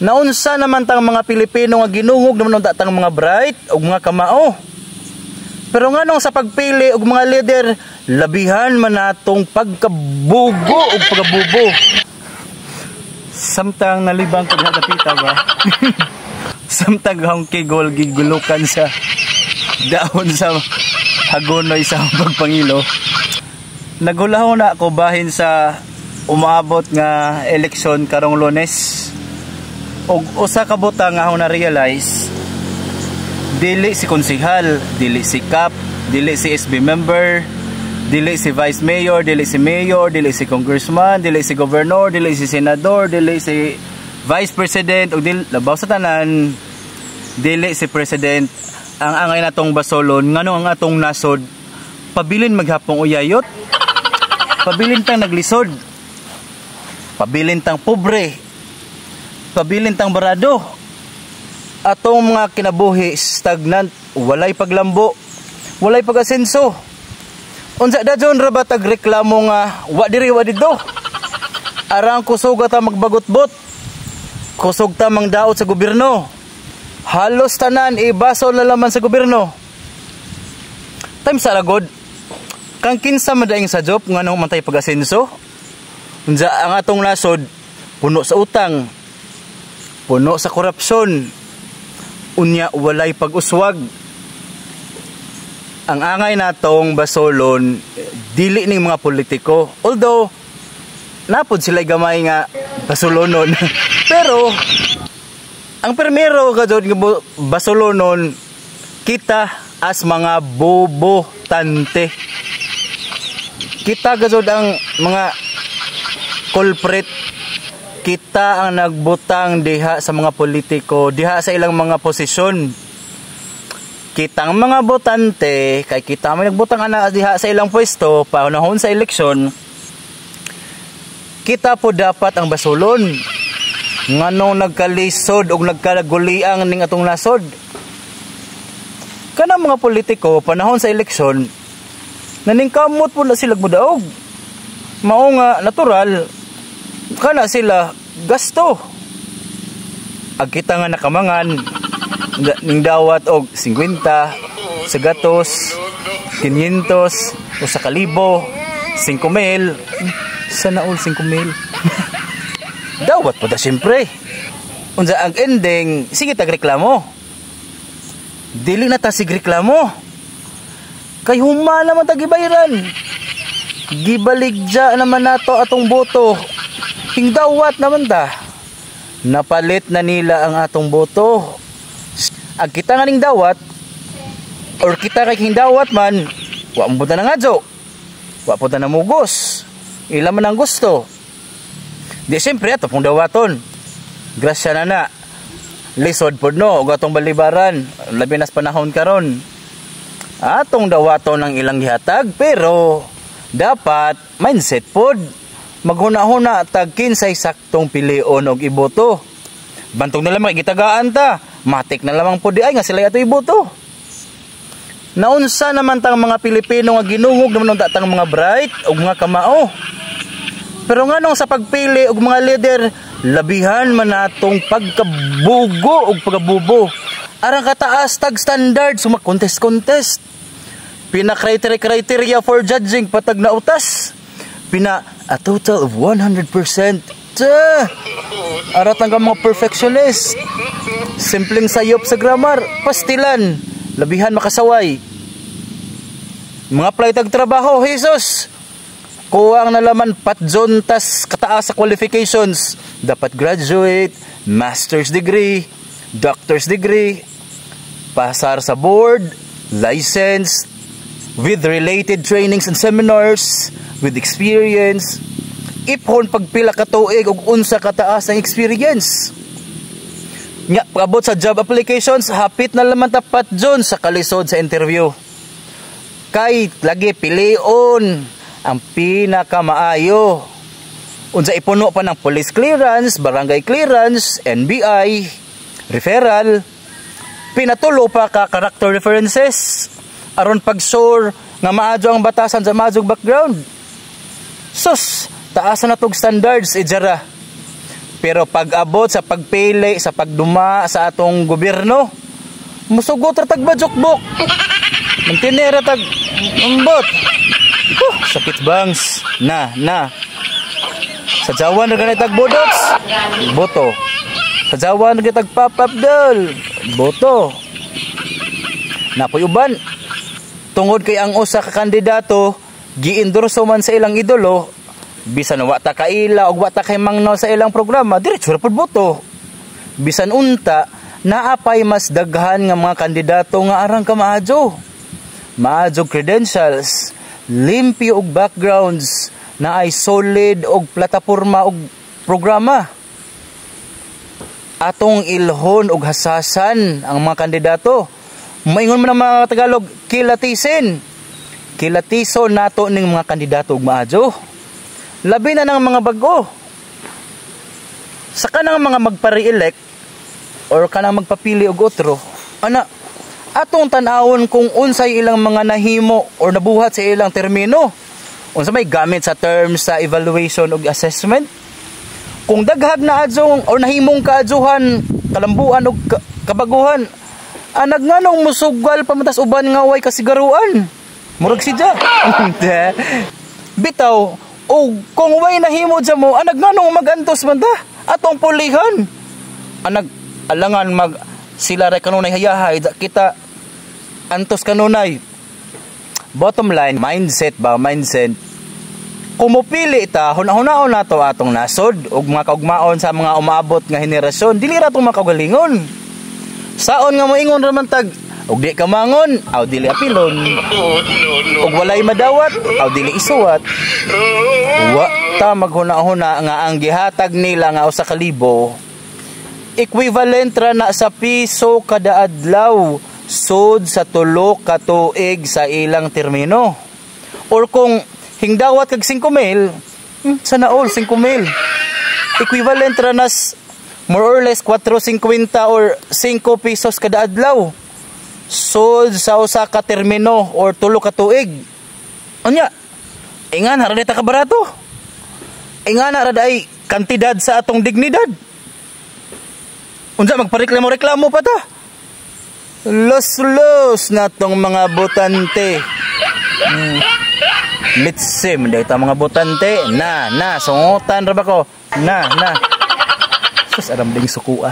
Naunsa naman tang mga Pilipino nga ginungog naman tang mga bright ug mga kamao. Pero nganong sa pagpili og mga leader, labihan man natong pagkabugo ug pagkabubo. Samtang nalibang ko diha dapita ba. Samtang hang kigol gigulukan sa daon sa hagonoy sa pagpangilo. Nagulaho na ako bahin sa umaabot nga eleksyon karong Lunes. Og usa ka butang nga ako na-realize, dili si konsehal, dili si kap, dili si SB member, dili si vice mayor, dili si mayor, dili si congressman, dili si governor, dili si senador, dili si vice president, og dili labaw sa tanan, dili si president. Ang angay natong basolon ngano ang atong nasod, pabilin maghapong uyayot, pabilin tang naglisod, pabilin tang pobre, pabilin tang barado. Atong mga kinabuhi stagnant, walay paglambo, walay pag-asenso. Unsa dayon ra ba tag reklamo nga wa diri wa didto? Arang kusog ta magbagot-bot, kusog ta mangdaot sa gobyerno. Halos tanan ibasol na laman sa gobyerno. Time sa lagod, kang kinsa madaing sa job nganong mantay pag-asenso? Unsa ang atong nasod puno sa utang, puno sa korupsyon, unya walay pag-uswag. Ang angay natong basolon dili ning mga politiko, although napod sila gamay nga basolonon. Pero ang primero kadto nga basolonon kita as mga bobotante. Kita gazod ang mga culprit. Kita ang nagbutang diha sa mga politiko, diha sa ilang mga posisyon. Kita ang mga botante, kay kita may nagbutang ana diha sa ilang pwesto, panahon sa eleksyon, kita po dapat ang basulon. Nganong nagkalisod o nagkalaguliang ning atong nasod. Kanang mga politiko, panahon sa eleksyon, naningkamot po na sila mudaog. Mao nga natural, kana sila gasto. Ag kita nga nakamangan ning dawat og 50 sa gatos, 500 o sa kalibo, 5,000. Sana all 5,000. Dawat po ta siyempre. Unsa ang ending, sige tagreklamo. Dili na ta sigreklamo. Kay huma naman tagibayran. Gibaligja naman nato atong boto. Hingdawat naman ta. Napalit na nila ang atong boto. Ag kita nga ning dawat or kita kay hingdawat man, wa mo ta nangadyo. Wa po ta namugos. Ila man ang gusto. Di siyempre ato pong dawaton. Grasya na na. Lisod po no. O atong balibaran. Labi nas panahon karon. Atong dawaton ang ilang gihatag. Pero dapat mindset pod. Maghuna-huna tag kinsay saktong pilion og iboto. Bantog na lamang gitagaan ta. Matik na lamang po di ay nga sila ato iboto. Naunsa naman tang mga Pilipino nga ginungog naman tang mga bright og mga kamao. Pero nganong sa pagpili og mga leader, labihan man natong pagkabugo og pagkabubo. Arang kataas tag standard suma contest. Pina criteria for judging patag na utas. Pina a total of 100%. Arat ang mga perfectionist. Simpleng sayop sa grammar, pastilan, labihan makasaway. Mga apply tag trabaho, Jesus. Kuwang nalaman patjon tas kataas sa qualifications. Dapat graduate, master's degree, doctor's degree, pasar sa board, license, with related trainings and seminars, with experience. Ipon pagpila ka tuig og unsa kataas ang experience. Nya pagabot sa job applications, hapit na laman tapat jon sa kalisod sa interview. Kay lagi pilion ang pinakamaayo. Unsa ipuno pa ng police clearance, barangay clearance, NBI, referral, pinatulo pa ka character references aron pag-sure nga maadyo ang batasan sa maadjong background. Sus, taasan na tog standards ijara. Pero pag-abot sa pagpili, sa pagduma sa atong gobyerno, musugot ra tag bajokbok. Mantinera tag umbot. Sakit bangs. Na. Sa Jawa na ganit tag bodots, boto. Sa Jawa na ganit tag papapdol, boto. Napoy uban, tungod kay ang usa ka kandidato giendorso man sa ilang idolo, bisan wa ta kaila og wa ta kay mangnaw sa ilang programa, diretso ra pud boto. Bisan unta naapay mas daghan nga mga kandidato nga arang ka maadyo. Maadyo credentials, limpyo og backgrounds, na ay solid og plataporma og programa. Atong ilhon og hasasan ang mga kandidato. Maingon man ang mga Tagalog, kilatisin. Kilatiso nato ning mga kandidato og maadyo. Labi na ng mga bago. Sa kanang mga magpa-re-elect or kanang magpapili og otro, atong tan-awon kung unsay ilang mga nahimo or nabuhat sa ilang termino. Unsa may gamit sa terms sa evaluation ug assessment. Kung daghag na adzong or nahimong kaadzuhan, kalambuan ug kabaguhan, nganong musugal pamatas uban nga way kasigaruan. Murag sidya. Bitaw, o kung way nahimo dyan mo, nganong magantos man ta atong pulihan. Alangan sila ray kanunay hayahay, kita antos kanunay. Bottom line, mindset. Kung mupili ta, hunaon na to atong nasod ug mga kaugmaon sa mga umaabot nga henerasyon, dili ra tong makagalingon. Saon nga moingon ra man tag, ug di ka mangon, aw dili apilon. Ug walay madawat, aw dili isuwat. Wa ta maghuna-huna nga ang gihatag nila nga usa ka libo equivalent ra na sa piso kada adlaw sud sa 3 ka tuig sa ilang termino. Or kung hingdawat kag 5,000, sana all 5,000. Equivalent ra nas more or less 4.50 or 5 pesos kada adlaw sud sa usa ka termino or 3 ka tuig. Unya, ingan ra dita ka barato. Ingan ra day kantidad sa atong dignidad. Unsa magpareklamo pa ta? Los na tong mga botante. Mitsim dahil ta mga botante. Na, sungutan ra ba ko? Na. Sus, aram ding sukua.